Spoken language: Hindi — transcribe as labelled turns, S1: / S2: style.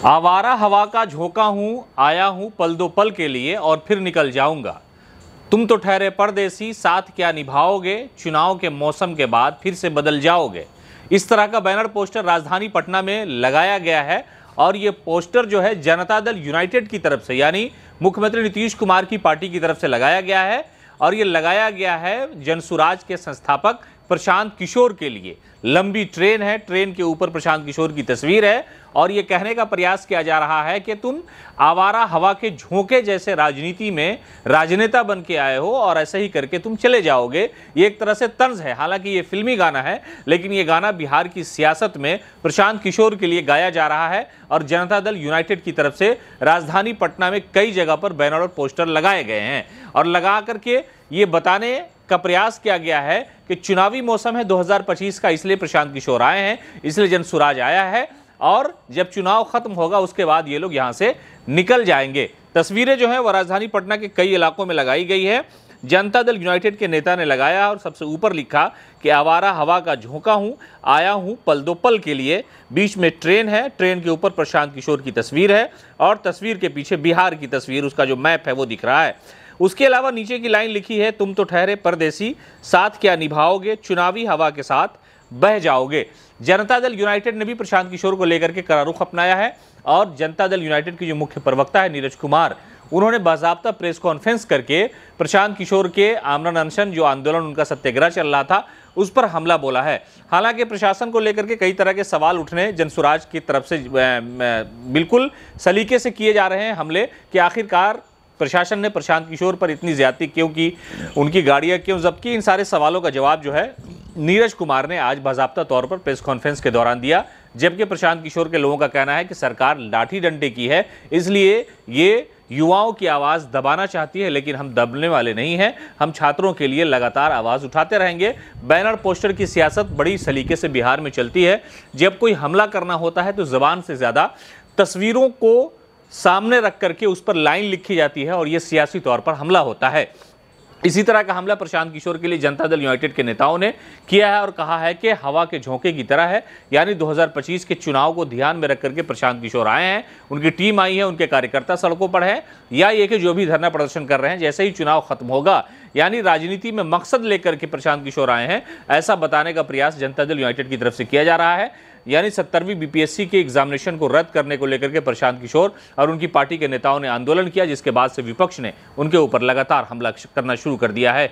S1: आवारा हवा का झोंका हूँ, आया हूँ पल दो पल के लिए और फिर निकल जाऊंगा। तुम तो ठहरे परदेसी, साथ क्या निभाओगे, चुनाव के मौसम के बाद फिर से बदल जाओगे। इस तरह का बैनर पोस्टर राजधानी पटना में लगाया गया है और ये पोस्टर जो है जनता दल यूनाइटेड की तरफ से यानी मुख्यमंत्री नीतीश कुमार की पार्टी की तरफ से लगाया गया है और ये लगाया गया है जनसुराज के संस्थापक प्रशांत किशोर के लिए। लंबी ट्रेन है, ट्रेन के ऊपर प्रशांत किशोर की तस्वीर है और ये कहने का प्रयास किया जा रहा है कि तुम आवारा हवा के झोंके जैसे राजनीति में राजनेता बन के आए हो और ऐसे ही करके तुम चले जाओगे। ये एक तरह से तंज है, हालांकि ये फिल्मी गाना है लेकिन ये गाना बिहार की सियासत में प्रशांत किशोर के लिए गाया जा रहा है और जनता दल यूनाइटेड की तरफ से राजधानी पटना में कई जगह पर बैनर और पोस्टर लगाए गए हैं और लगा करके ये बताने का प्रयास किया गया है कि चुनावी मौसम है 2025 का, इसलिए प्रशांत किशोर आए हैं, इसलिए जनसुराज आया है और जब चुनाव खत्म होगा उसके बाद ये लोग यहां से निकल जाएंगे। तस्वीरें जो है वह राजधानी पटना के कई इलाकों में लगाई गई है। जनता दल यूनाइटेड के नेता ने लगाया और सबसे ऊपर लिखा कि आवारा हवा का झोंका हूं, आया हूं पल दो पल के लिए। बीच में ट्रेन है, ट्रेन के ऊपर प्रशांत किशोर की तस्वीर है और तस्वीर के पीछे बिहार की तस्वीर, उसका जो मैप है वो दिख रहा है। उसके अलावा नीचे की लाइन लिखी है, तुम तो ठहरे परदेसी, साथ क्या निभाओगे, चुनावी हवा के साथ बह जाओगे। जनता दल यूनाइटेड ने भी प्रशांत किशोर को लेकर के कड़ा रुख अपनाया है और जनता दल यूनाइटेड की जो मुख्य प्रवक्ता है नीरज कुमार, उन्होंने बाकायदा प्रेस कॉन्फ्रेंस करके प्रशांत किशोर के आमरण अनशन जो आंदोलन उनका सत्याग्रह चल रहा था उस पर हमला बोला है। हालांकि प्रशासन को लेकर के कई तरह के सवाल उठने जनसुराज की तरफ से बिल्कुल सलीके से किए जा रहे हैं हमले कि आखिरकार प्रशासन ने प्रशांत किशोर पर इतनी ज्यादती क्यों की, उनकी गाड़ियां क्यों जब्त की। इन सारे सवालों का जवाब जो है नीरज कुमार ने आज बाकायदा तौर पर प्रेस कॉन्फ्रेंस के दौरान दिया, जबकि प्रशांत किशोर के लोगों का कहना है कि सरकार लाठी डंडे की है, इसलिए ये युवाओं की आवाज़ दबाना चाहती है, लेकिन हम दबने वाले नहीं हैं, हम छात्रों के लिए लगातार आवाज़ उठाते रहेंगे। बैनर पोस्टर की सियासत बड़ी सलीके से बिहार में चलती है। जब कोई हमला करना होता है तो ज़बान से ज़्यादा तस्वीरों को सामने रख करके उस पर लाइन लिखी जाती है और यह सियासी तौर पर हमला होता है। इसी तरह का हमला प्रशांत किशोर के लिए जनता दल यूनाइटेड के नेताओं ने किया है और कहा है कि हवा के झोंके की तरह है, यानी 2025 के चुनाव को ध्यान में रख करके प्रशांत किशोर आए हैं, उनकी टीम आई है, उनके कार्यकर्ता सड़कों पर हैं, या ये कि जो भी धरना प्रदर्शन कर रहे हैं जैसे ही चुनाव खत्म होगा, यानी राजनीति में मकसद लेकर के प्रशांत किशोर आए हैं, ऐसा बताने का प्रयास जनता दल यूनाइटेड की तरफ से किया जा रहा है। यानी 70वीं बीपीएससी के एग्जामिनेशन को रद्द करने को लेकर के प्रशांत किशोर और उनकी पार्टी के नेताओं ने आंदोलन किया, जिसके बाद से विपक्ष ने उनके ऊपर लगातार हमला करना शुरू कर दिया है।